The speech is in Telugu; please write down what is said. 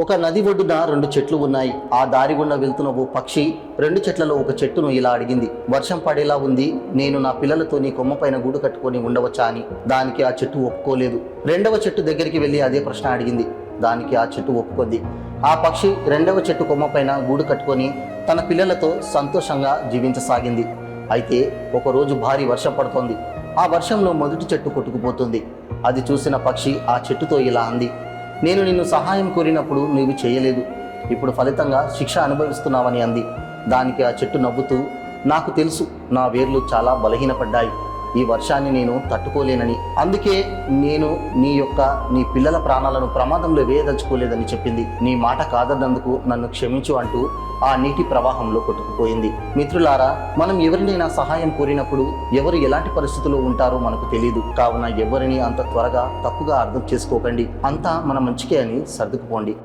ఒక నది ఒడ్డున రెండు చెట్లు ఉన్నాయి. ఆ దారి గుండా వెళ్తున్న ఓ పక్షి రెండు చెట్లలో ఒక చెట్టును ఇలా అడిగింది. వర్షం పడేలా ఉంది, నేను నా పిల్లలతో నీ కొమ్మపైన గూడు కట్టుకొని ఉండవచ్చా అని. దానికి ఆ చెట్టు ఒప్పుకోలేదు. రెండవ చెట్టు దగ్గరికి వెళ్ళి అదే ప్రశ్న అడిగింది. దానికి ఆ చెట్టు ఒప్పుకుంది. ఆ పక్షి రెండవ చెట్టు కొమ్మపైన గూడు కట్టుకొని తన పిల్లలతో సంతోషంగా జీవించసాగింది. అయితే ఒకరోజు భారీ వర్షం పడుతోంది. ఆ వర్షంలో మొదటి చెట్టు కొట్టుకుపోతుంది. అది చూసిన పక్షి ఆ చెట్టుతో ఇలా అంది, నేను నిన్ను సహాయం కోరినప్పుడు నీవు చేయలేదు, ఇప్పుడు ఫలితంగా శిక్ష అనుభవిస్తున్నావని అంది. దానికి ఆ చెట్టు నవ్వుతూ, నాకు తెలుసు, నా వేర్లు చాలా బలహీనపడ్డాయి, ఈ వర్షాన్ని నేను తట్టుకోలేనని, అందుకే నేను నీ పిల్లల ప్రాణాలను ప్రమాదంలో వేయదలుచుకోలేదని చెప్పింది. నీ మాట కాదన్నందుకు నన్ను క్షమించు అంటూ ఆ నీటి ప్రవాహంలో కొట్టుకుపోయింది. మిత్రులారా, మనం ఎవరినైనా సహాయం కోరినప్పుడు ఎవరు ఎలాంటి పరిస్థితుల్లో ఉంటారో మనకు తెలియదు. కావున ఎవరిని అంత త్వరగా తప్పుగా అర్థం చేసుకోకండి. అంతా మన మంచికే అని సర్దుకుపోండి.